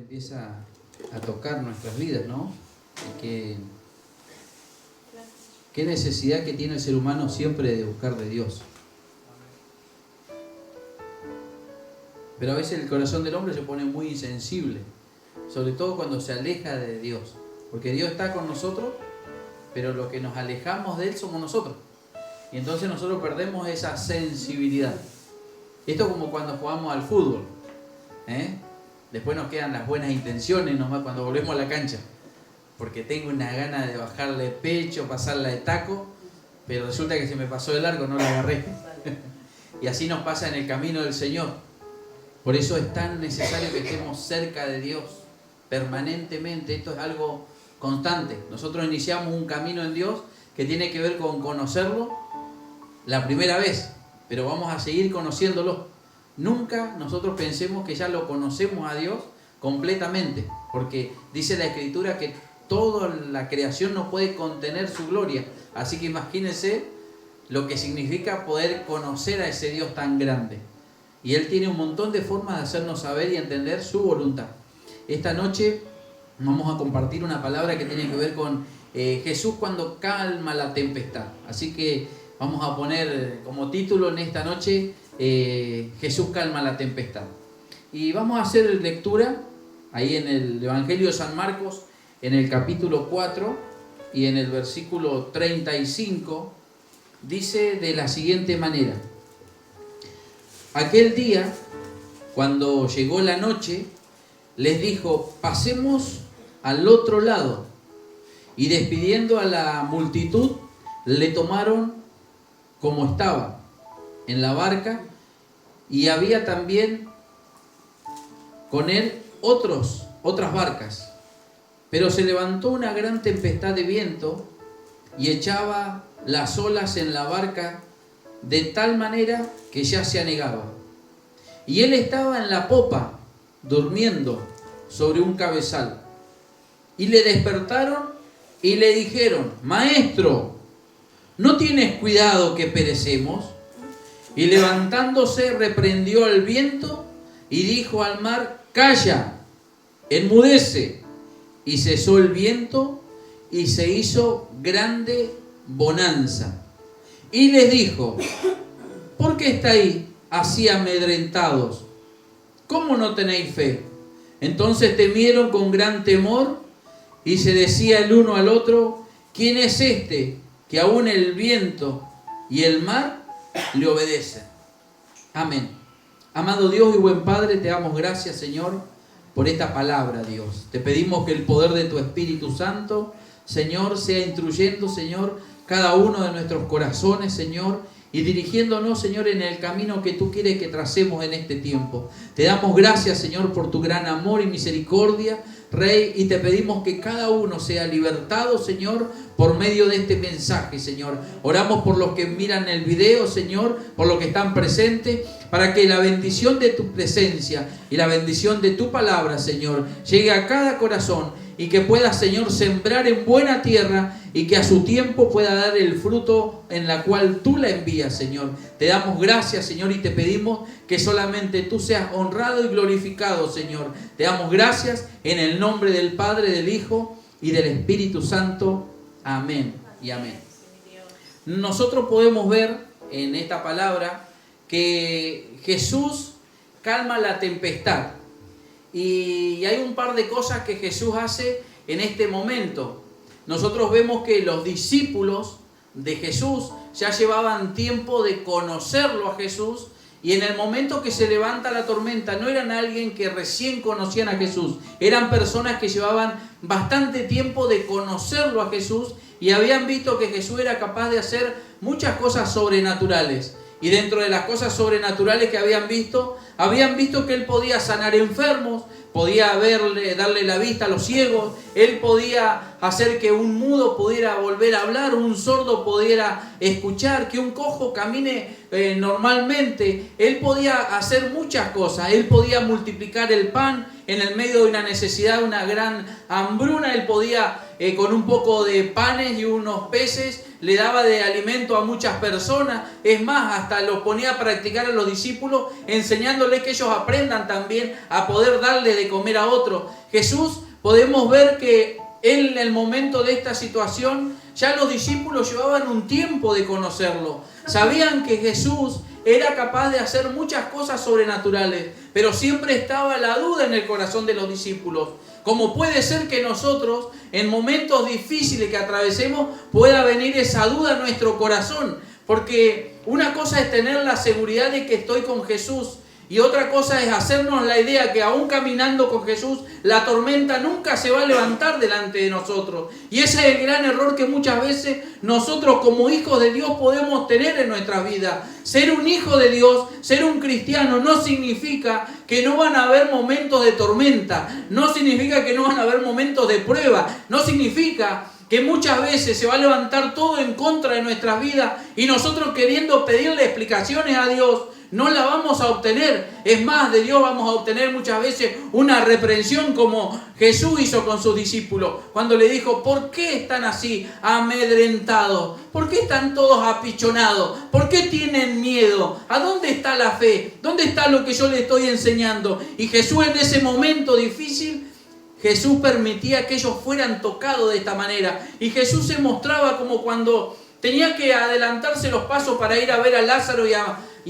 empieza a tocar nuestras vidas, ¿no? Qué necesidad que tiene el ser humano siempre de buscar de Dios. Pero a veces el corazón del hombre se pone muy insensible, sobre todo cuando se aleja de Dios. Porque Dios está con nosotros, pero lo que nos alejamos de Él somos nosotros. Y entonces nosotros perdemos esa sensibilidad. Esto es como cuando jugamos al fútbol, ¿eh? Después nos quedan las buenas intenciones nomás cuando volvemos a la cancha. Porque tengo una gana de bajarle pecho, pasarla de taco, pero resulta que se me pasó de largo, no la agarré. Y así nos pasa en el camino del Señor. Por eso es tan necesario que estemos cerca de Dios permanentemente. Esto es algo constante. Nosotros iniciamos un camino en Dios que tiene que ver con conocerlo la primera vez, pero vamos a seguir conociéndolo. Nunca nosotros pensemos que ya lo conocemos a Dios completamente, porque dice la Escritura que toda la creación no puede contener su gloria. Así que imagínense lo que significa poder conocer a ese Dios tan grande. Y Él tiene un montón de formas de hacernos saber y entender su voluntad. Esta noche vamos a compartir una palabra que tiene que ver con Jesús cuando calma la tempestad. Así que vamos a poner como título en esta noche Jesús calma la tempestad. Y vamos a hacer lectura ahí en el Evangelio de San Marcos, en el capítulo 4 y en el versículo 35, dice de la siguiente manera: aquel día, cuando llegó la noche, les dijo: pasemos al otro lado. Y despidiendo a la multitud, le tomaron como estaba en la barca, y había también con él otras barcas. Pero se levantó una gran tempestad de viento y echaba las olas en la barca de tal manera que ya se anegaba. Y él estaba en la popa, durmiendo sobre un cabezal. Y le despertaron y le dijeron: Maestro, ¿no tienes cuidado que perecemos? Y levantándose reprendió al viento y dijo al mar: Calla, enmudece. Y cesó el viento y se hizo grande bonanza. Y les dijo: ¿por qué estáis así amedrentados? ¿Cómo no tenéis fe? Entonces temieron con gran temor y se decía el uno al otro: ¿quién es este que aún el viento y el mar le obedecen? Amén. Amado Dios y buen Padre, te damos gracias, Señor, por esta palabra, Dios. Te pedimos que el poder de tu Espíritu Santo, Señor, sea instruyendo, Señor, cada uno de nuestros corazones, Señor, y dirigiéndonos, Señor, en el camino que tú quieres que tracemos en este tiempo. Te damos gracias, Señor, por tu gran amor y misericordia, Rey, y te pedimos que cada uno sea libertado, Señor, por medio de este mensaje, Señor. Oramos por los que miran el video, Señor, por los que están presentes, para que la bendición de tu presencia y la bendición de tu palabra, Señor, llegue a cada corazón y que pueda, Señor, sembrar en buena tierra y que a su tiempo pueda dar el fruto en la cual tú la envías, Señor. Te damos gracias, Señor, y te pedimos que solamente tú seas honrado y glorificado, Señor. Te damos gracias en el nombre del Padre, del Hijo y del Espíritu Santo. Amén y amén. Nosotros podemos ver en esta palabra que Jesús calma la tempestad. Y hay un par de cosas que Jesús hace en este momento. Nosotros vemos que los discípulos de Jesús ya llevaban tiempo de conocerlo a Jesús, y en el momento que se levanta la tormenta no eran alguien que recién conocían a Jesús, eran personas que llevaban bastante tiempo de conocerlo a Jesús y habían visto que Jesús era capaz de hacer muchas cosas sobrenaturales. Y dentro de las cosas sobrenaturales que habían visto que Él podía sanar enfermos, podía darle la vista a los ciegos, Él podía hacer que un mudo pudiera volver a hablar, un sordo pudiera escuchar, que un cojo camine normalmente. Él podía hacer muchas cosas, Él podía multiplicar el pan en el medio de una necesidad, una gran hambruna. Él podía con un poco de panes y unos peces le daba de alimento a muchas personas. Es más, hasta los ponía a practicar a los discípulos, enseñándoles que ellos aprendan también a poder darle de comer a otros. Jesús, podemos ver que en el momento de esta situación, ya los discípulos llevaban un tiempo de conocerlo. Sabían que Jesús era capaz de hacer muchas cosas sobrenaturales, pero siempre estaba la duda en el corazón de los discípulos. Como puede ser que nosotros, en momentos difíciles que atravesemos, pueda venir esa duda a nuestro corazón. Porque una cosa es tener la seguridad de que estoy con Jesús, y otra cosa es hacernos la idea que aún caminando con Jesús, la tormenta nunca se va a levantar delante de nosotros. Y ese es el gran error que muchas veces nosotros como hijos de Dios podemos tener en nuestra vida. Ser un hijo de Dios, ser un cristiano, no significa que no van a haber momentos de tormenta, no significa que no van a haber momentos de prueba, no significa que muchas veces se va a levantar todo en contra de nuestras vidas y nosotros queriendo pedirle explicaciones a Dios, no la vamos a obtener. Es más, de Dios vamos a obtener muchas veces una reprensión como Jesús hizo con sus discípulos. Cuando le dijo, ¿por qué están así amedrentados? ¿Por qué están todos apichonados? ¿Por qué tienen miedo? ¿A dónde está la fe? ¿Dónde está lo que yo les estoy enseñando? Y Jesús en ese momento difícil, Jesús permitía que ellos fueran tocados de esta manera. Y Jesús se mostraba como cuando tenía que adelantarse los pasos para ir a ver a Lázaro y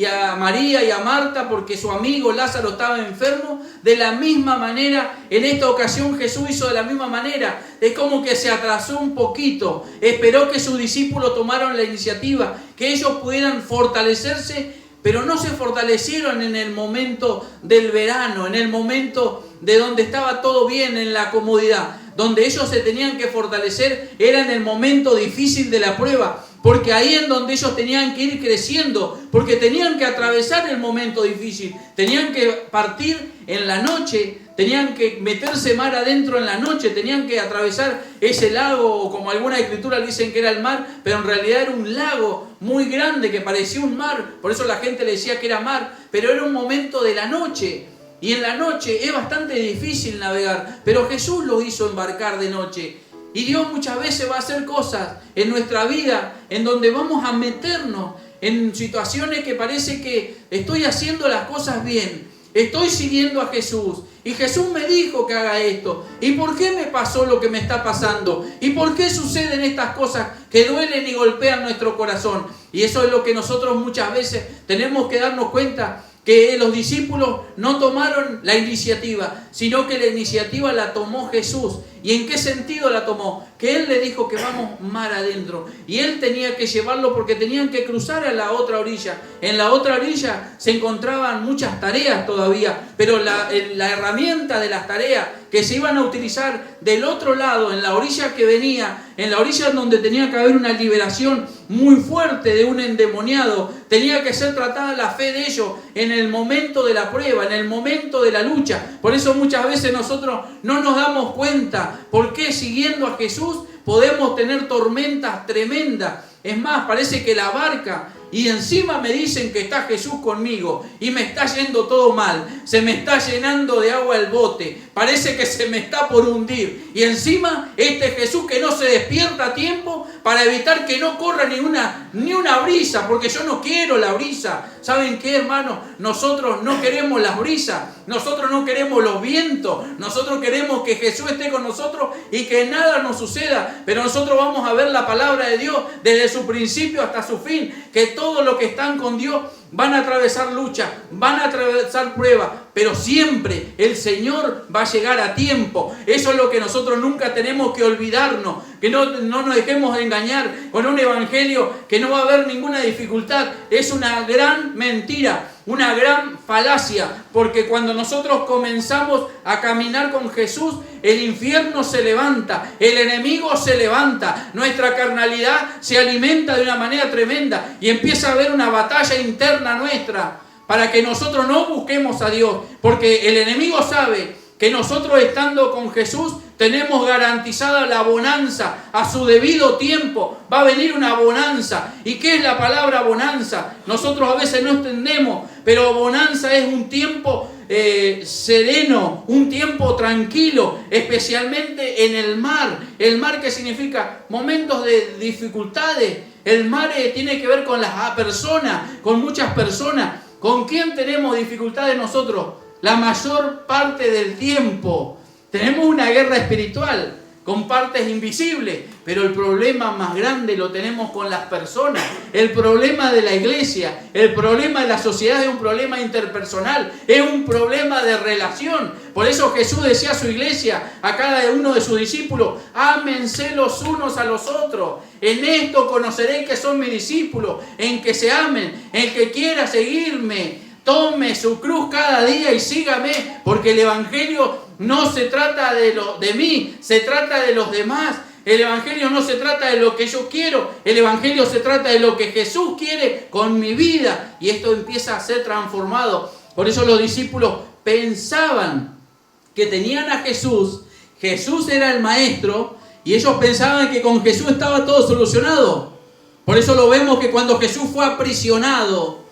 a María y a Marta porque su amigo Lázaro estaba enfermo. De la misma manera, en esta ocasión Jesús hizo de la misma manera. Es como que se atrasó un poquito. Esperó que sus discípulos tomaran la iniciativa, que ellos pudieran fortalecerse, pero no se fortalecieron en el momento del verano, en el momento de donde estaba todo bien, en la comodidad. Donde ellos se tenían que fortalecer era en el momento difícil de la prueba, porque ahí es donde ellos tenían que ir creciendo, porque tenían que atravesar el momento difícil, tenían que partir en la noche, tenían que meterse mar adentro en la noche, tenían que atravesar ese lago, o como algunas escrituras dicen que era el mar, pero en realidad era un lago muy grande que parecía un mar, por eso la gente le decía que era mar, pero era un momento de la noche. Y en la noche es bastante difícil navegar, pero Jesús lo hizo embarcar de noche. Y Dios muchas veces va a hacer cosas en nuestra vida en donde vamos a meternos en situaciones que parece que estoy haciendo las cosas bien, estoy siguiendo a Jesús. Y Jesús me dijo que haga esto. ¿Y por qué me pasó lo que me está pasando? ¿Y por qué suceden estas cosas que duelen y golpean nuestro corazón? Y eso es lo que nosotros muchas veces tenemos que darnos cuenta, que los discípulos no tomaron la iniciativa, sino que la iniciativa la tomó Jesús. ¿Y en qué sentido la tomó? Que Él le dijo que vamos mar adentro. Y Él tenía que llevarlo porque tenían que cruzar a la otra orilla. En la otra orilla se encontraban muchas tareas todavía, pero la herramienta de las tareas que se iban a utilizar del otro lado, en la orilla que venía, en la orilla donde tenía que haber una liberación muy fuerte de un endemoniado, tenía que ser tratada la fe de ellos en el momento de la prueba, en el momento de la lucha. Por eso muchas veces nosotros no nos damos cuenta por qué siguiendo a Jesús podemos tener tormentas tremendas. Es más, parece que la barca, y encima me dicen que está Jesús conmigo y me está yendo todo mal, se me está llenando de agua el bote, parece que se me está por hundir, y encima este Jesús que no se despierta a tiempo para evitar que no corra ni una brisa, porque yo no quiero la brisa. ¿Saben qué, hermanos? Nosotros no queremos las brisas, nosotros no queremos los vientos, nosotros queremos que Jesús esté con nosotros y que nada nos suceda, pero nosotros vamos a ver la palabra de Dios desde su principio hasta su fin, que todos los que están con Dios van a atravesar lucha, van a atravesar pruebas, pero siempre el Señor va a llegar a tiempo. Eso es lo que nosotros nunca tenemos que olvidarnos, que no nos dejemos de engañar con un evangelio que no va a haber ninguna dificultad. Es una gran mentira, una gran falacia, porque cuando nosotros comenzamos a caminar con Jesús, el infierno se levanta, el enemigo se levanta, nuestra carnalidad se alimenta de una manera tremenda y empieza a haber una batalla interna nuestra para que nosotros no busquemos a Dios, porque el enemigo sabe que nosotros estando con Jesús tenemos garantizada la bonanza a su debido tiempo. Va a venir una bonanza. ¿Y qué es la palabra bonanza? Nosotros a veces no entendemos, pero bonanza es un tiempo sereno, un tiempo tranquilo, especialmente en el mar. El mar, que significa momentos de dificultades. El mar tiene que ver con las personas, con muchas personas. ¿Con quién tenemos dificultades nosotros? La mayor parte del tiempo. Tenemos una guerra espiritual con partes invisibles, pero el problema más grande lo tenemos con las personas. El problema de la iglesia, el problema de la sociedad es un problema interpersonal, es un problema de relación. Por eso Jesús decía a su iglesia, a cada uno de sus discípulos: ámense los unos a los otros. En esto conoceréis que son mis discípulos, en que se amen. El que quiera seguirme, tome su cruz cada día y sígame, porque el evangelio no se trata de mí, se trata de los demás. El evangelio no se trata de lo que yo quiero, el evangelio se trata de lo que Jesús quiere con mi vida. Y esto empieza a ser transformado. Por eso los discípulos pensaban que tenían a Jesús, Jesús era el maestro, y ellos pensaban que con Jesús estaba todo solucionado. Por eso lo vemos que cuando Jesús fue aprisionado,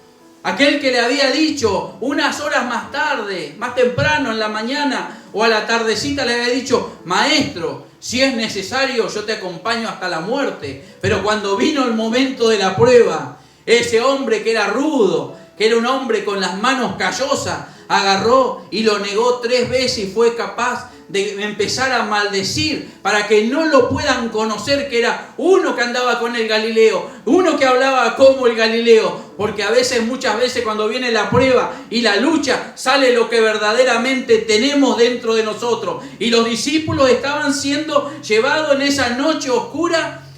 aquel que le había dicho unas horas más tarde, más temprano en la mañana o a la tardecita, le había dicho: maestro, si es necesario yo te acompaño hasta la muerte. Pero cuando vino el momento de la prueba, ese hombre que era rudo, que era un hombre con las manos callosas, agarró y lo negó 3 veces y fue capaz de empezar a maldecir para que no lo puedan conocer, que era uno que andaba con el Galileo, uno que hablaba como el Galileo. Porque muchas veces cuando viene la prueba y la lucha, sale lo que verdaderamente tenemos dentro de nosotros. Y los discípulos estaban siendo llevados en esa noche oscura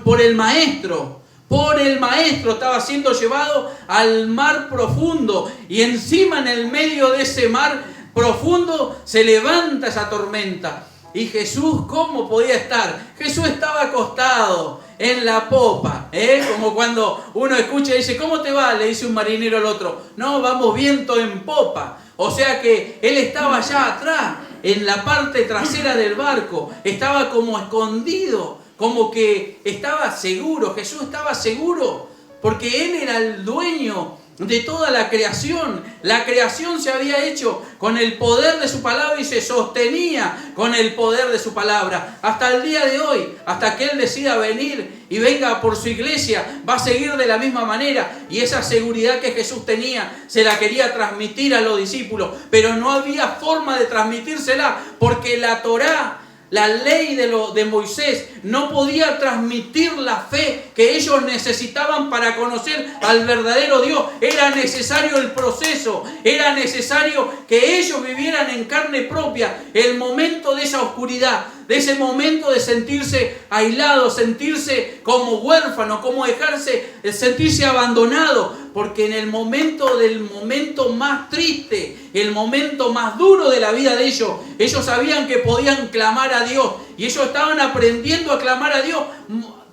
por el maestro. Por el maestro estaba siendo llevado al mar profundo, y encima, en el medio de ese mar profundo, se levanta esa tormenta. Y Jesús, ¿cómo podía estar? Jesús estaba acostado en la popa, como cuando uno escucha y dice: ¿cómo te va?, le dice un marinero al otro: no, vamos viento en popa. O sea que él estaba allá atrás, en la parte trasera del barco, estaba como escondido, como que estaba seguro. Jesús estaba seguro porque Él era el dueño de toda la creación. La creación se había hecho con el poder de su palabra y se sostenía con el poder de su palabra. Hasta el día de hoy, hasta que Él decida venir y venga por su iglesia, va a seguir de la misma manera. Y esa seguridad que Jesús tenía, se la quería transmitir a los discípulos, pero no había forma de transmitírsela, porque la Torá, la ley de Moisés, no podía transmitir la fe que ellos necesitaban para conocer al verdadero Dios. Era necesario el proceso, era necesario que ellos vivieran en carne propia el momento de esa oscuridad, de ese momento de sentirse aislados, sentirse como huérfanos, como sentirse abandonados. Porque en el momento más triste, el momento más duro de la vida de ellos, ellos sabían que podían clamar a Dios. Y ellos estaban aprendiendo a clamar a Dios,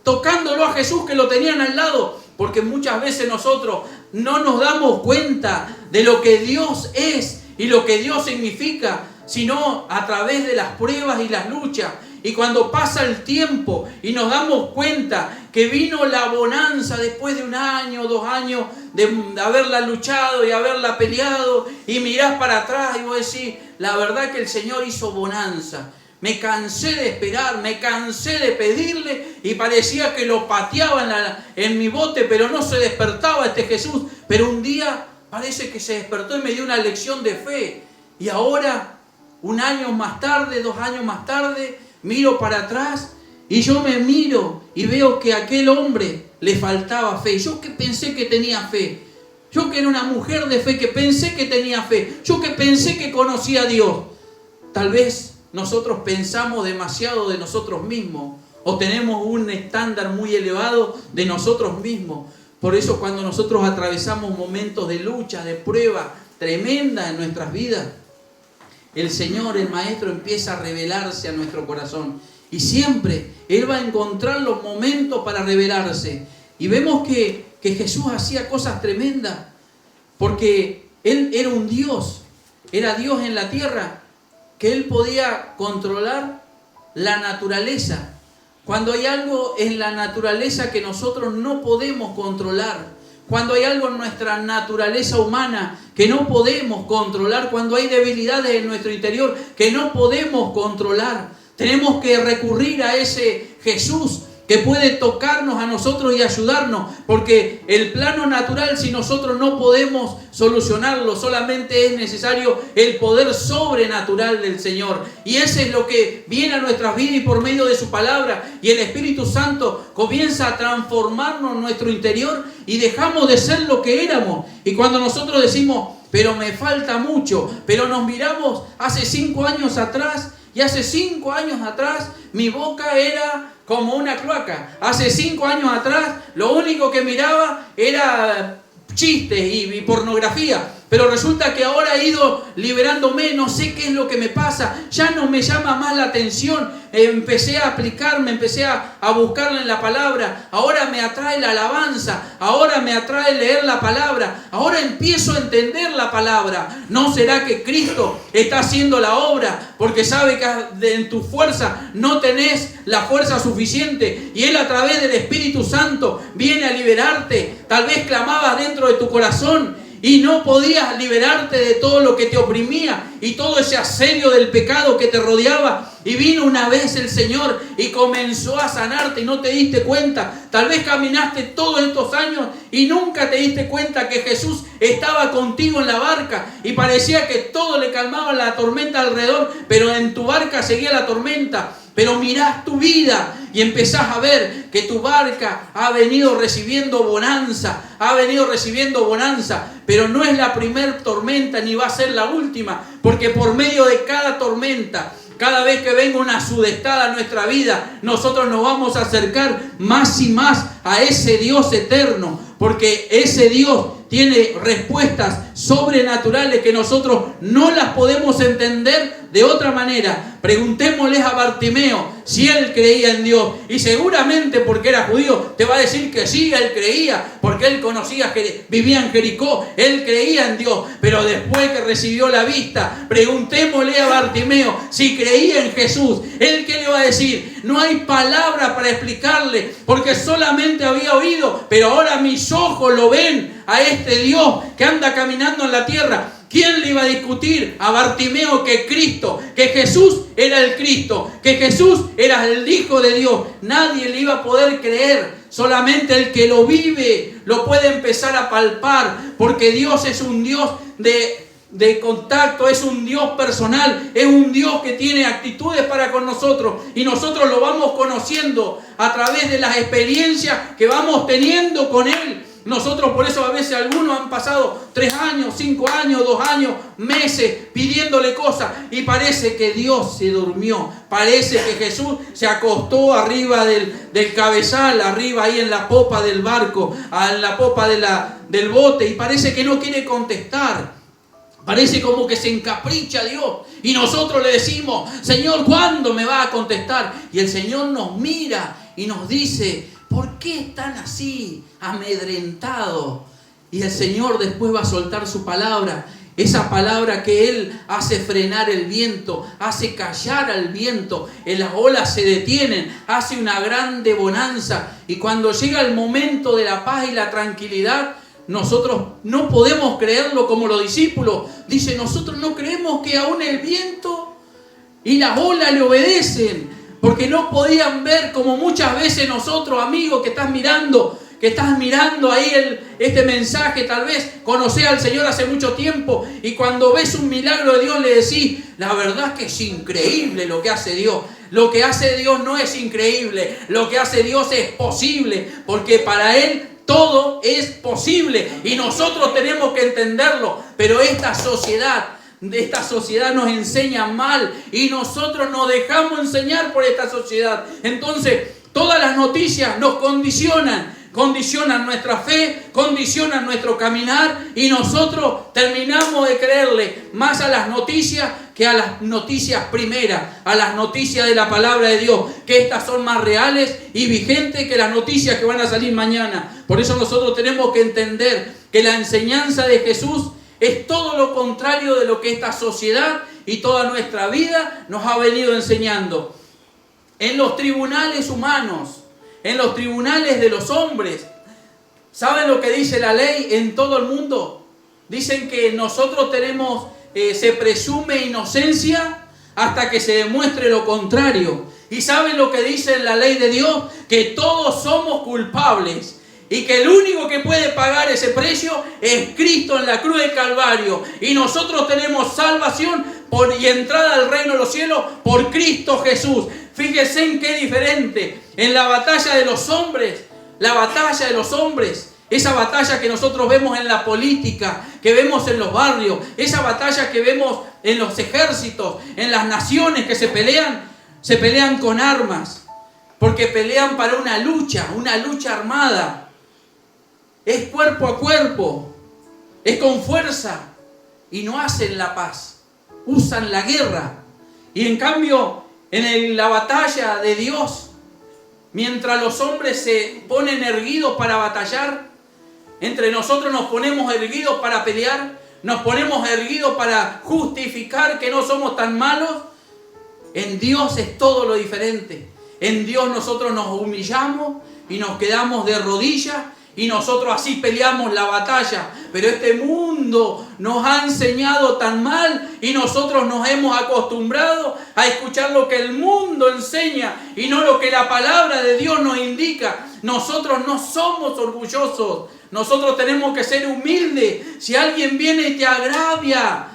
tocándolo a Jesús, que lo tenían al lado. Porque muchas veces nosotros no nos damos cuenta de lo que Dios es y lo que Dios significa, sino a través de las pruebas y las luchas. Y cuando pasa el tiempo y nos damos cuenta que vino la bonanza después de 1 año, 2 años de haberla luchado y haberla peleado, y mirás para atrás y vos decís: la verdad que el Señor hizo bonanza. Me cansé de esperar, me cansé de pedirle, y parecía que lo pateaba en mi bote, pero no se despertaba este Jesús. Pero un día parece que se despertó y me dio una lección de fe. Y ahora, 1 año más tarde, 2 años más tarde, miro para atrás y yo me miro y veo que a aquel hombre le faltaba fe. Yo que pensé que tenía fe, yo que era una mujer de fe, que pensé que tenía fe, yo que pensé que conocía a Dios. Tal vez nosotros pensamos demasiado de nosotros mismos, o tenemos un estándar muy elevado de nosotros mismos. Por eso cuando nosotros atravesamos momentos de lucha, de prueba tremenda en nuestras vidas, el Señor, el Maestro, empieza a revelarse a nuestro corazón. Y siempre Él va a encontrar los momentos para revelarse. Y vemos que Jesús hacía cosas tremendas, porque Él era un Dios, era Dios en la tierra, que Él podía controlar la naturaleza. Cuando hay algo en la naturaleza que nosotros no podemos controlar, cuando hay algo en nuestra naturaleza humana que no podemos controlar, cuando hay debilidades en nuestro interior que no podemos controlar. Tenemos que recurrir a ese Jesús que puede tocarnos a nosotros y ayudarnos, porque el plano natural, si nosotros no podemos solucionarlo, solamente es necesario el poder sobrenatural del Señor. Y ese es lo que viene a nuestras vidas, y por medio de su palabra y el Espíritu Santo comienza a transformarnos en nuestro interior y dejamos de ser lo que éramos. Y cuando nosotros decimos, pero me falta mucho, pero nos miramos hace 5 años atrás, y hace 5 años atrás mi boca era como una cloaca. Hace 5 años atrás lo único que miraba era chistes y pornografía. Pero resulta que ahora he ido liberándome, no sé qué es lo que me pasa, ya no me llama más la atención. Empecé a aplicarme, empecé a buscarla en la palabra. Ahora me atrae la alabanza, ahora me atrae leer la palabra, ahora empiezo a entender la palabra. ¿No será que Cristo está haciendo la obra? Porque sabe que en tu fuerza no tenés la fuerza suficiente, y Él a través del Espíritu Santo viene a liberarte. Tal vez clamabas dentro de tu corazón y no podías liberarte de todo lo que te oprimía y todo ese asedio del pecado que te rodeaba. Y vino una vez el Señor y comenzó a sanarte y no te diste cuenta. Tal vez caminaste todos estos años y nunca te diste cuenta que Jesús estaba contigo en la barca y parecía que todo le calmaba la tormenta alrededor, pero en tu barca seguía la tormenta. Pero mirás tu vida y empezás a ver que tu barca ha venido recibiendo bonanza, pero no es la primer tormenta ni va a ser la última, porque por medio de cada tormenta, cada vez que venga una sudestada a nuestra vida, nosotros nos vamos a acercar más y más a ese Dios eterno, porque ese Dios tiene respuestas sobrenaturales que nosotros no las podemos entender de otra manera. Preguntémosle a Bartimeo si él creía en Dios, y seguramente porque era judío te va a decir que sí, él creía, porque él conocía que vivía en Jericó, él creía en Dios. Pero después que recibió la vista, preguntémosle a Bartimeo si creía en Jesús. ¿Él qué le va a decir? No hay palabra para explicarle, porque solamente había oído, pero ahora mis ojos lo ven a este Dios que anda caminando en la tierra. ¿Quién le iba a discutir a Bartimeo que Cristo, que Jesús era el Cristo, que Jesús era el Hijo de Dios? Nadie le iba a poder creer. Solamente el que lo vive lo puede empezar a palpar, porque Dios es un Dios de contacto, es un Dios personal, es un Dios que tiene actitudes para con nosotros, y nosotros lo vamos conociendo a través de las experiencias que vamos teniendo con Él. Nosotros por eso a veces algunos han pasado 3 años, 5 años, 2 años, meses pidiéndole cosas, y parece que Dios se durmió, parece que Jesús se acostó arriba del cabezal, arriba ahí en la popa del barco, en la popa del bote, y parece que no quiere contestar. Parece como que se encapricha Dios, y nosotros le decimos: Señor, ¿cuándo me va a contestar? Y el Señor nos mira y nos dice: ¿por qué están así amedrentados? Y el Señor después va a soltar su palabra, esa palabra que Él hace frenar el viento, hace callar al viento, las olas se detienen, hace una grande bonanza, y cuando llega el momento de la paz y la tranquilidad, nosotros no podemos creerlo como los discípulos. Dice: nosotros no creemos que aún el viento y las olas le obedecen, porque no podían ver como muchas veces nosotros, amigos, que estás mirando ahí este mensaje. Tal vez conocés al Señor hace mucho tiempo, y cuando ves un milagro de Dios le decís: la verdad que es increíble lo que hace Dios. Lo que hace Dios no es increíble, lo que hace Dios es posible, porque para Él todo es posible, y nosotros tenemos que entenderlo. Pero esta sociedad nos enseña mal, y nosotros nos dejamos enseñar por esta sociedad. Entonces todas las noticias nos condicionan nuestra fe, condicionan nuestro caminar, y nosotros terminamos de creerle más a las noticias que a las noticias primeras, a las noticias de la palabra de Dios, que estas son más reales y vigentes que las noticias que van a salir mañana. Por eso nosotros tenemos que entender que la enseñanza de Jesús es todo lo contrario de lo que esta sociedad y toda nuestra vida nos ha venido enseñando. En los tribunales humanos, en los tribunales de los hombres, ¿Saben lo que dice la ley en todo el mundo? Dicen que nosotros tenemos, se presume inocencia hasta que se demuestre lo contrario. ¿Y saben lo que dice la ley de Dios? Que todos somos culpables. Y que el único que puede pagar ese precio es Cristo en la cruz del Calvario. Y nosotros tenemos salvación y entrada al reino de los cielos por Cristo Jesús. Fíjense en qué diferente. En la batalla de los hombres, esa batalla que nosotros vemos en la política, que vemos en los barrios, esa batalla que vemos en los ejércitos, en las naciones que se pelean con armas. Porque pelean para una lucha armada. Es cuerpo a cuerpo, es con fuerza y no hacen la paz, usan la guerra. Y en cambio, en la batalla de Dios, mientras los hombres se ponen erguidos para batallar, entre nosotros nos ponemos erguidos para pelear, nos ponemos erguidos para justificar que no somos tan malos. En Dios es todo lo diferente. En Dios nosotros nos humillamos y nos quedamos de rodillas. Y nosotros así peleamos la batalla. Pero este mundo nos ha enseñado tan mal y nosotros nos hemos acostumbrado a escuchar lo que el mundo enseña y no lo que la palabra de Dios nos indica. Nosotros no somos orgullosos. Nosotros tenemos que ser humildes. Si alguien viene y te agravia,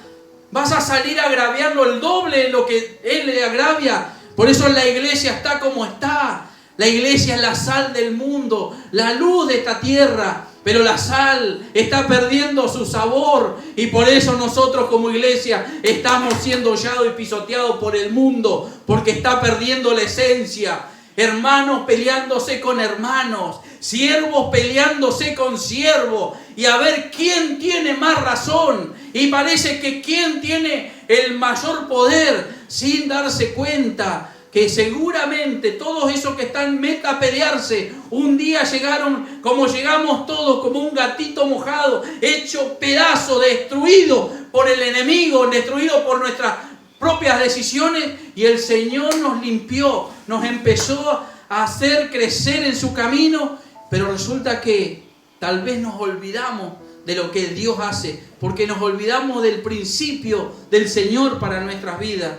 vas a salir a agraviarlo el doble de lo que él le agravia. Por eso la iglesia está como está. La iglesia es la sal del mundo, la luz de esta tierra, pero la sal está perdiendo su sabor y por eso nosotros como iglesia estamos siendo hollados y pisoteados por el mundo, porque está perdiendo la esencia. Hermanos peleándose con hermanos, siervos peleándose con siervos y a ver quién tiene más razón. Y parece que quién tiene el mayor poder sin darse cuenta que seguramente todos esos que están meta a pelearse, un día llegaron como llegamos todos, como un gatito mojado, hecho pedazo, destruido por el enemigo, destruido por nuestras propias decisiones, y el Señor nos limpió, nos empezó a hacer crecer en su camino, pero resulta que tal vez nos olvidamos de lo que Dios hace, porque nos olvidamos del principio del Señor para nuestras vidas.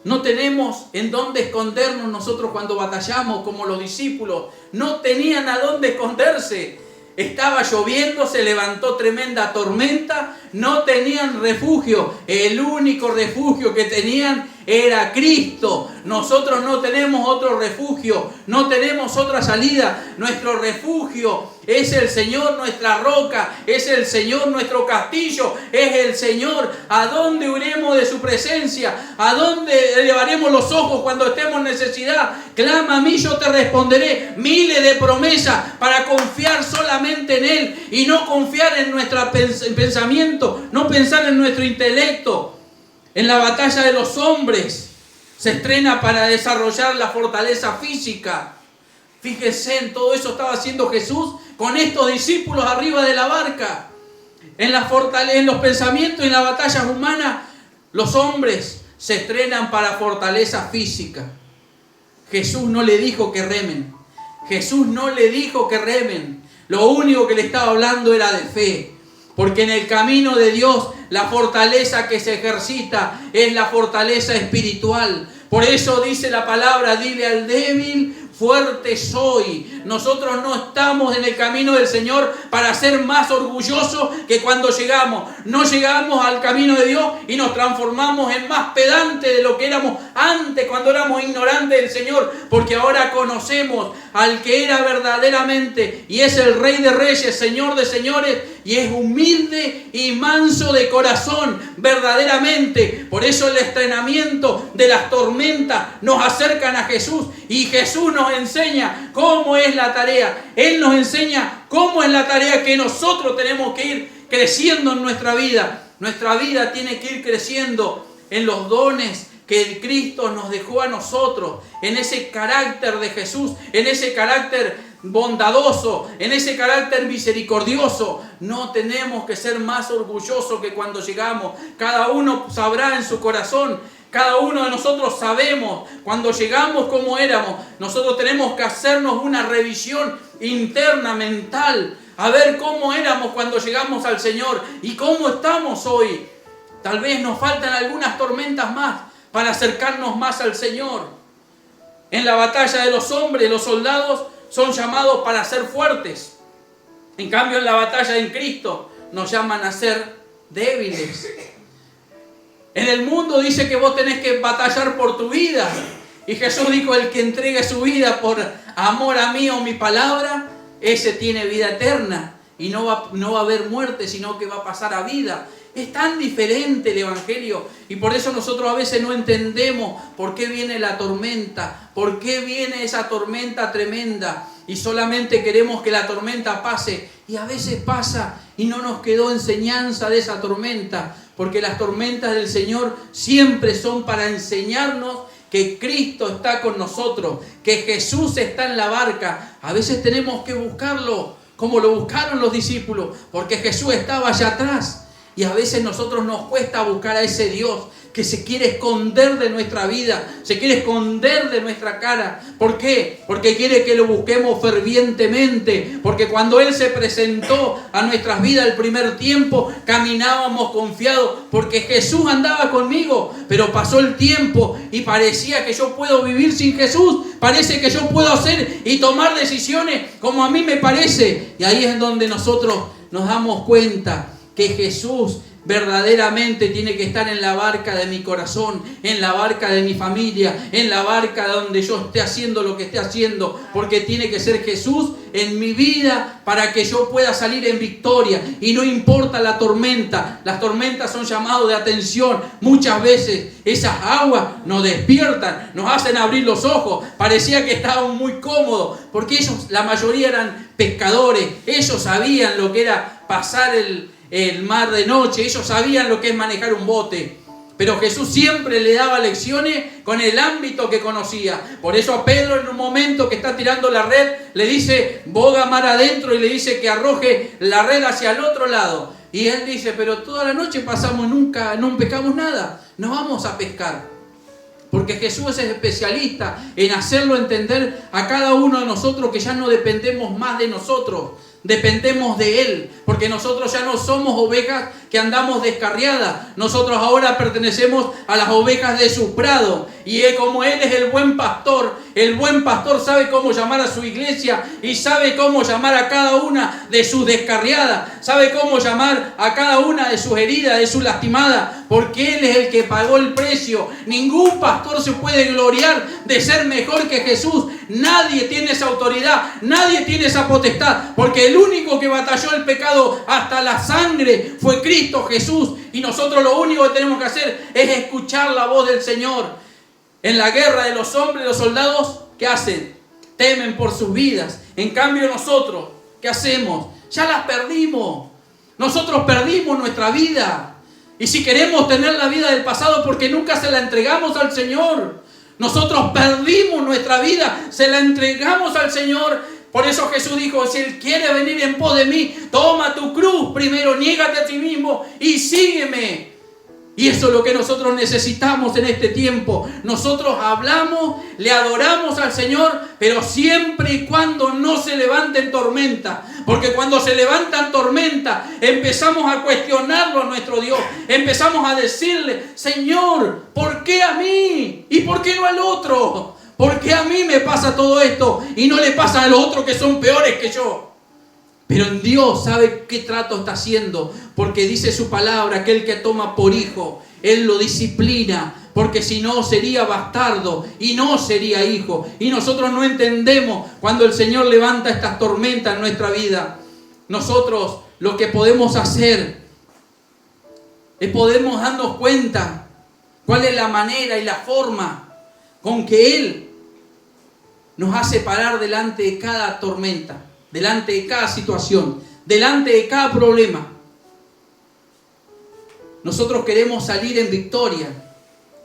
No tenemos en dónde escondernos nosotros cuando batallamos como los discípulos. No tenían a dónde esconderse. Estaba lloviendo, se levantó tremenda tormenta. No tenían refugio. El único refugio que tenían era Cristo. Nosotros no tenemos otro refugio. No tenemos otra salida. Nuestro refugio es el Señor, nuestra roca. Es el Señor, nuestro castillo. Es el Señor. ¿A dónde huiremos de su presencia? ¿A dónde elevaremos los ojos cuando estemos en necesidad? Clama a mí, yo te responderé. Miles de promesas para confiar solamente en Él y no confiar en nuestro pensamiento, no pensar en nuestro intelecto. En la batalla de los hombres se estrena para desarrollar la fortaleza física. Fíjense, en todo eso estaba haciendo Jesús con estos discípulos arriba de la barca. En los pensamientos y en las batallas humanas, los hombres se estrenan para fortaleza física. Jesús no le dijo que remen. Jesús no le dijo que remen. Lo único que le estaba hablando era de fe. Porque en el camino de Dios, la fortaleza que se ejercita es la fortaleza espiritual. Por eso dice la palabra, dile al débil, fuerte soy. Nosotros no estamos en el camino del Señor para ser más orgullosos que cuando llegamos. No llegamos al camino de Dios y nos transformamos en más pedantes de lo que éramos antes cuando éramos ignorantes del Señor. Porque ahora conocemos al que era verdaderamente y es el Rey de Reyes, Señor de Señores, y es humilde y manso de corazón, verdaderamente. Por eso el estrenamiento de las tormentas nos acercan a Jesús y Jesús nos enseña cómo es la tarea. Él nos enseña cómo es la tarea que nosotros tenemos que ir creciendo en nuestra vida. Nuestra vida tiene que ir creciendo en los dones que Cristo nos dejó a nosotros, en ese carácter de Jesús, en ese carácter bondadoso, en ese carácter misericordioso. No tenemos que ser más orgullosos que cuando llegamos. Cada uno sabrá en su corazón, cada uno de nosotros sabemos cuando llegamos cómo éramos. Nosotros tenemos que hacernos una revisión interna, mental, a ver cómo éramos cuando llegamos al Señor y cómo estamos hoy. Tal vez nos faltan algunas tormentas más para acercarnos más al Señor. En la batalla de los hombres, los soldados son llamados para ser fuertes. En cambio, en la batalla en Cristo nos llaman a ser débiles. En el mundo dice que vos tenés que batallar por tu vida. Y Jesús dijo, el que entregue su vida por amor a mí o mi palabra, ese tiene vida eterna. Y no va a haber muerte, sino que va a pasar a vida. Es tan diferente el Evangelio. Y por eso nosotros a veces no entendemos por qué viene la tormenta. Por qué viene esa tormenta tremenda. Y solamente queremos que la tormenta pase. Y a veces pasa y no nos quedó enseñanza de esa tormenta. Porque las tormentas del Señor siempre son para enseñarnos que Cristo está con nosotros, que Jesús está en la barca. A veces tenemos que buscarlo, como lo buscaron los discípulos, porque Jesús estaba allá atrás. Y a veces nosotros nos cuesta buscar a ese Dios que se quiere esconder de nuestra vida, se quiere esconder de nuestra cara. ¿Por qué? Porque quiere que lo busquemos fervientemente. Porque cuando Él se presentó a nuestras vidas el primer tiempo, caminábamos confiados, porque Jesús andaba conmigo. Pero pasó el tiempo y parecía que yo puedo vivir sin Jesús. Parece que yo puedo hacer y tomar decisiones como a mí me parece. Y ahí es donde nosotros nos damos cuenta que Jesús verdaderamente tiene que estar en la barca de mi corazón, en la barca de mi familia, en la barca donde yo esté haciendo lo que esté haciendo, porque tiene que ser Jesús en mi vida para que yo pueda salir en victoria. Y no importa la tormenta, las tormentas son llamados de atención. Muchas veces esas aguas nos despiertan, nos hacen abrir los ojos. Parecía que estaban muy cómodos, porque ellos, la mayoría eran pescadores, ellos sabían lo que era pasar el mar de noche, ellos sabían lo que es manejar un bote. Pero Jesús siempre le daba lecciones con el ámbito que conocía. Por eso a Pedro, en un momento que está tirando la red, le dice, boga mar adentro, y le dice que arroje la red hacia el otro lado. Y él dice, pero toda la noche pasamos, nunca, no pescamos nada, no vamos a pescar. Porque Jesús es especialista en hacerlo entender a cada uno de nosotros que ya no dependemos más de nosotros. Dependemos de Él, porque nosotros ya no somos ovejas que andamos descarriadas. Nosotros ahora pertenecemos a las ovejas de su prado. Y como Él es el buen pastor sabe cómo llamar a su iglesia y sabe cómo llamar a cada una de sus descarriadas. Sabe cómo llamar a cada una de sus heridas, de sus lastimadas, porque Él es el que pagó el precio. Ningún pastor se puede gloriar de ser mejor que Jesús. Nadie tiene esa autoridad, nadie tiene esa potestad, porque el único que batalló el pecado hasta la sangre fue Cristo Jesús. Y nosotros lo único que tenemos que hacer es escuchar la voz del Señor. En la guerra de los hombres, los soldados, ¿qué hacen? Temen por sus vidas. En cambio nosotros, ¿qué hacemos? Ya las perdimos. Nosotros perdimos nuestra vida. Y si queremos tener la vida del pasado, porque nunca se la entregamos al Señor. Nosotros perdimos nuestra vida, se la entregamos al Señor. Por eso Jesús dijo, si Él quiere venir en pos de mí, toma tu cruz primero, niégate a ti mismo y sígueme. Y eso es lo que nosotros necesitamos en este tiempo. Nosotros hablamos, le adoramos al Señor, pero siempre y cuando no se levanten tormentas. Porque cuando se levantan tormentas, empezamos a cuestionarlo a nuestro Dios. Empezamos a decirle, Señor, ¿por qué a mí? ¿Y por qué no al otro? ¿Por qué a mí me pasa todo esto y no le pasa a los otros que son peores que yo? Pero en Dios sabe qué trato está haciendo, porque dice su palabra, aquel que toma por hijo, Él lo disciplina, porque si no sería bastardo y no sería hijo. Y nosotros no entendemos cuando el Señor levanta estas tormentas en nuestra vida. Nosotros lo que podemos hacer es podemos darnos cuenta cuál es la manera y la forma con que Él nos hace parar delante de cada tormenta, delante de cada situación, delante de cada problema. Nosotros queremos salir en victoria.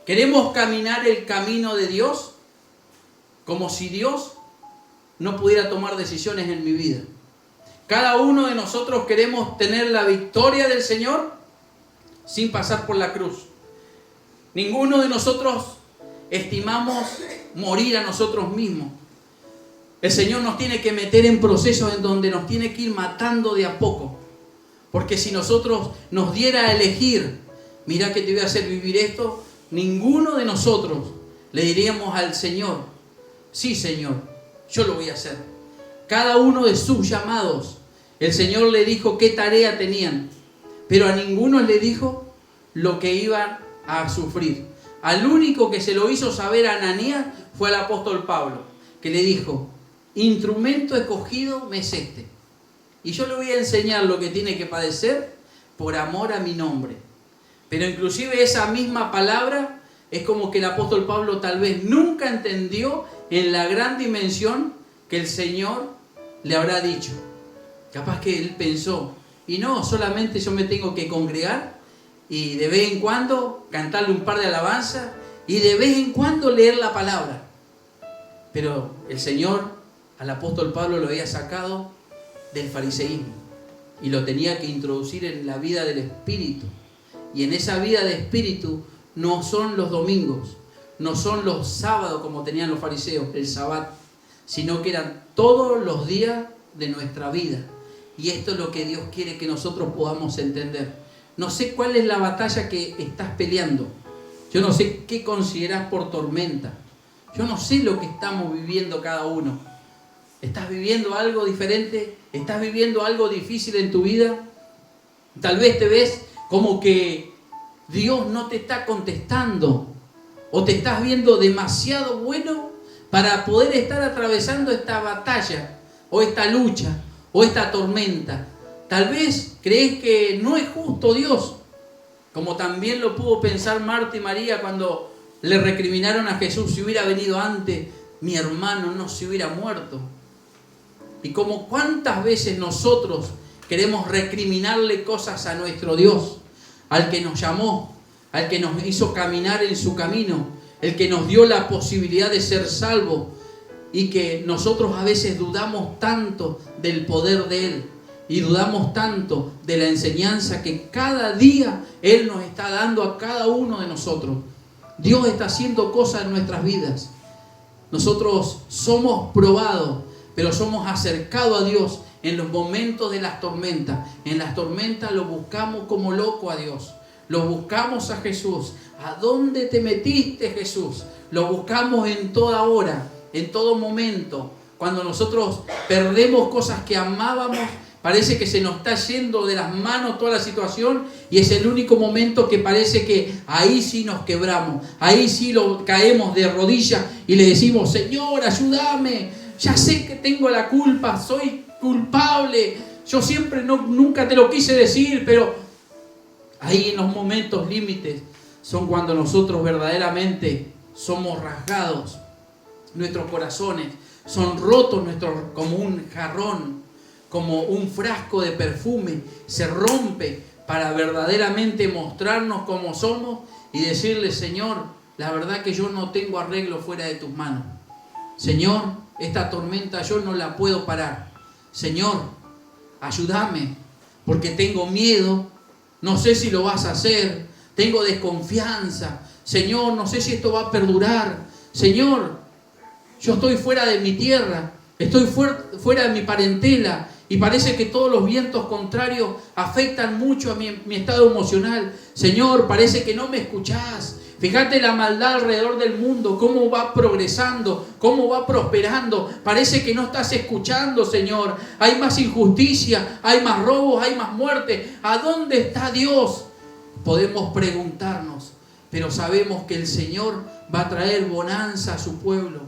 Queremos caminar el camino de Dios como si Dios no pudiera tomar decisiones en mi vida. Cada uno de nosotros queremos tener la victoria del Señor sin pasar por la cruz. Ninguno de nosotros estimamos morir a nosotros mismos. El Señor nos tiene que meter en procesos en donde nos tiene que ir matando de a poco. Porque si nosotros nos diera a elegir, mira que te voy a hacer vivir esto, ninguno de nosotros le diríamos al Señor, sí Señor, yo lo voy a hacer. Cada uno de sus llamados, el Señor le dijo qué tarea tenían, pero a ninguno le dijo lo que iban a sufrir. Al único que se lo hizo saber a Ananías fue al apóstol Pablo, que le dijo, instrumento escogido me es este. Y yo le voy a enseñar lo que tiene que padecer por amor a mi nombre. Pero inclusive esa misma palabra es como que el apóstol Pablo tal vez nunca entendió en la gran dimensión que el Señor le habrá dicho. Capaz que él pensó, y no, solamente yo me tengo que congregar y de vez en cuando cantarle un par de alabanzas y de vez en cuando leer la palabra. Pero el Señor al apóstol Pablo lo había sacado del fariseísmo y lo tenía que introducir en la vida del Espíritu. Y en esa vida de Espíritu no son los domingos, no son los sábados como tenían los fariseos, el Sabbat, sino que eran todos los días de nuestra vida. Y esto es lo que Dios quiere que nosotros podamos entender. No sé cuál es la batalla que estás peleando. Yo no sé qué considerás por tormenta. Yo no sé lo que estamos viviendo cada uno. ¿Estás viviendo algo diferente? ¿Estás viviendo algo difícil en tu vida? Tal vez te ves como que Dios no te está contestando. O te estás viendo demasiado bueno para poder estar atravesando esta batalla, o esta lucha, o esta tormenta. Tal vez crees que no es justo Dios, como también lo pudo pensar Marta y María cuando le recriminaron a Jesús, si hubiera venido antes, mi hermano no se hubiera muerto. Y como cuántas veces nosotros queremos recriminarle cosas a nuestro Dios, al que nos llamó, al que nos hizo caminar en su camino, el que nos dio la posibilidad de ser salvos, y que nosotros a veces dudamos tanto del poder de Él y dudamos tanto de la enseñanza que cada día Él nos está dando a cada uno de nosotros. Dios está haciendo cosas en nuestras vidas. Nosotros somos probados, pero somos acercados a Dios en los momentos de las tormentas. En las tormentas lo buscamos como loco a Dios. Lo buscamos a Jesús. ¿A dónde te metiste, Jesús? Lo buscamos en toda hora, en todo momento. Cuando nosotros perdemos cosas que amábamos, parece que se nos está yendo de las manos toda la situación y es el único momento que parece que ahí sí nos quebramos. Ahí sí caemos de rodillas y le decimos, Señor, ayúdame. Ya sé que tengo la culpa, soy culpable. Yo siempre nunca te lo quise decir, pero ahí en los momentos límites son cuando nosotros verdaderamente somos rasgados. Nuestros corazones son rotos, como un jarrón, como un frasco de perfume, se rompe para verdaderamente mostrarnos cómo somos y decirle, Señor, la verdad que yo no tengo arreglo fuera de tus manos. Señor, esta tormenta yo no la puedo parar. Señor, ayúdame, porque tengo miedo, no sé si lo vas a hacer, tengo desconfianza. Señor, no sé si esto va a perdurar. Señor, yo estoy fuera de mi tierra, estoy fuera de mi parentela y parece que todos los vientos contrarios afectan mucho a mi estado emocional. Señor, parece que no me escuchás. Fíjate la maldad alrededor del mundo, cómo va progresando, cómo va prosperando. Parece que no estás escuchando, Señor. Hay más injusticia, hay más robos, hay más muerte. ¿A dónde está Dios? Podemos preguntarnos, pero sabemos que el Señor va a traer bonanza a su pueblo.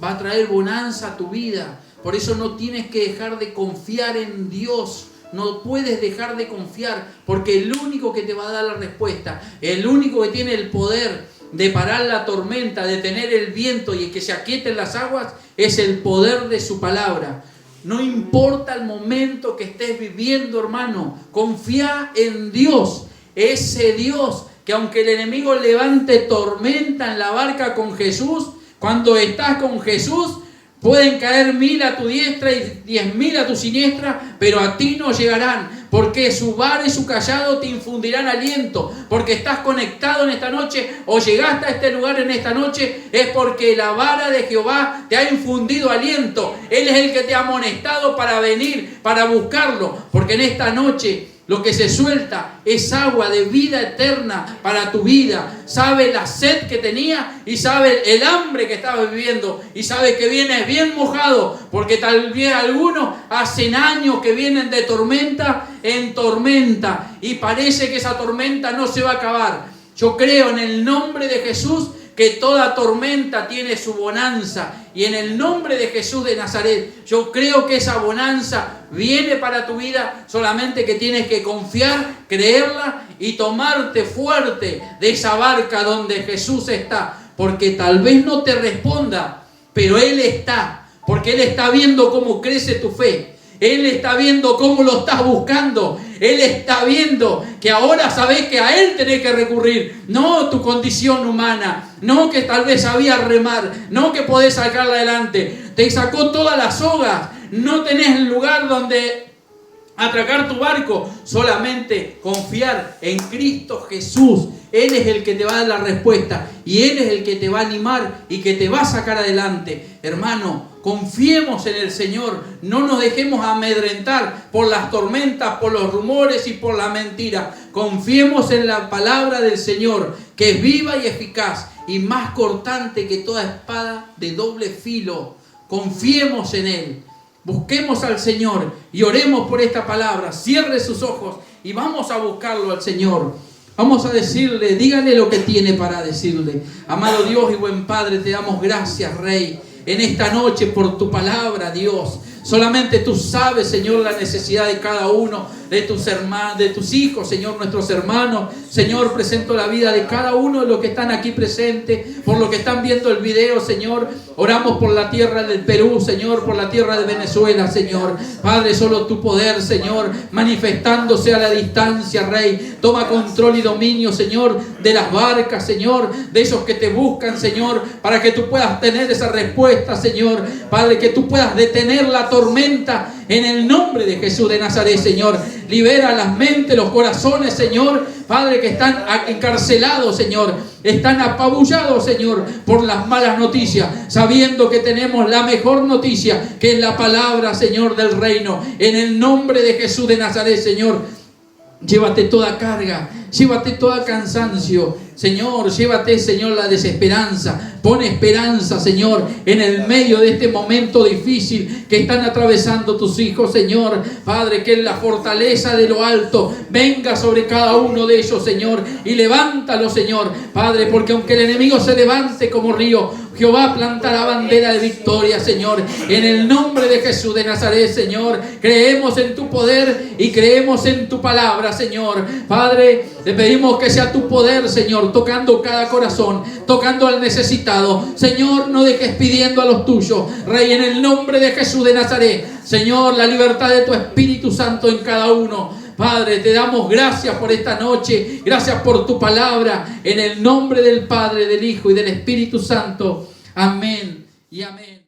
Va a traer bonanza a tu vida. Por eso no tienes que dejar de confiar en Dios. No puedes dejar de confiar, porque el único que te va a dar la respuesta, el único que tiene el poder de parar la tormenta, de tener el viento y que se aquieten las aguas, es el poder de su palabra. No importa el momento que estés viviendo, hermano, confía en Dios. Ese Dios que aunque el enemigo levante tormenta en la barca con Jesús, cuando estás con Jesús, pueden caer 1000 a tu diestra y 10.000 a tu siniestra, pero a ti no llegarán, porque su vara y su cayado te infundirán aliento, porque estás conectado en esta noche o llegaste a este lugar en esta noche, es porque la vara de Jehová te ha infundido aliento. Él es el que te ha amonestado para venir, para buscarlo, porque en esta noche lo que se suelta es agua de vida eterna para tu vida. Sabe la sed que tenía y sabe el hambre que estaba viviendo y sabe que vienes bien mojado, porque tal vez algunos hacen años que vienen de tormenta en tormenta y parece que esa tormenta no se va a acabar. Yo creo en el nombre de Jesús que toda tormenta tiene su bonanza, y en el nombre de Jesús de Nazaret yo creo que esa bonanza viene para tu vida, solamente que tienes que confiar, creerla y tomarte fuerte de esa barca donde Jesús está, porque tal vez no te responda, pero Él está, porque Él está viendo cómo crece tu fe. Él está viendo cómo lo estás buscando. Él está viendo que ahora sabés que a Él tenés que recurrir. No tu condición humana. No que tal vez sabías remar. No que podés sacarla adelante. Te sacó todas las sogas. No tenés lugar donde atracar tu barco. Solamente confiar en Cristo Jesús. Él es el que te va a dar la respuesta. Y Él es el que te va a animar y que te va a sacar adelante. Hermano, confiemos en el Señor. No nos dejemos amedrentar por las tormentas, por los rumores y por la mentira. Confiemos en la palabra del Señor, que es viva y eficaz y más cortante que toda espada de doble filo. Confiemos en Él. Busquemos al Señor y oremos por esta palabra. Cierre sus ojos y vamos a buscarlo al Señor. Vamos a decirle, dígale lo que tiene para decirle. Amado Dios y buen Padre, te damos gracias, Rey, en esta noche por tu palabra, Dios. Solamente tú sabes, Señor, la necesidad de cada uno de tus hermanos, de tus hijos, Señor, nuestros hermanos. Señor, presento la vida de cada uno de los que están aquí presentes, por los que están viendo el video, Señor. Oramos por la tierra del Perú, Señor, por la tierra de Venezuela, Señor. Padre, solo tu poder, Señor, manifestándose a la distancia, Rey. Toma control y dominio, Señor, de las barcas, Señor, de esos que te buscan, Señor, para que tú puedas tener esa respuesta, Señor. Padre, que tú puedas detener la tormenta en el nombre de Jesús de Nazaret, Señor. Libera las mentes, los corazones, Señor. Padre, que están encarcelados, Señor. Están apabullados, Señor, por las malas noticias, sabiendo que tenemos la mejor noticia, que es la palabra, Señor, del reino. En el nombre de Jesús de Nazaret, Señor. Llévate toda carga, llévate todo cansancio, Señor, llévate, Señor, la desesperanza. Pon esperanza, Señor, en el medio de este momento difícil que están atravesando tus hijos, Señor. Padre, que la fortaleza de lo alto venga sobre cada uno de ellos, Señor, y levántalo, Señor. Padre, porque aunque el enemigo se levante como río, Jehová plantará bandera de victoria, Señor. En el nombre de Jesús de Nazaret, Señor, creemos en tu poder y creemos en tu palabra, Señor. Padre, te pedimos que sea tu poder, Señor, tocando cada corazón, tocando al necesitado. Señor, no dejes pidiendo a los tuyos. Rey, en el nombre de Jesús de Nazaret, Señor, la libertad de tu Espíritu Santo en cada uno. Padre, te damos gracias por esta noche, gracias por tu palabra, en el nombre del Padre, del Hijo y del Espíritu Santo. Amén y amén.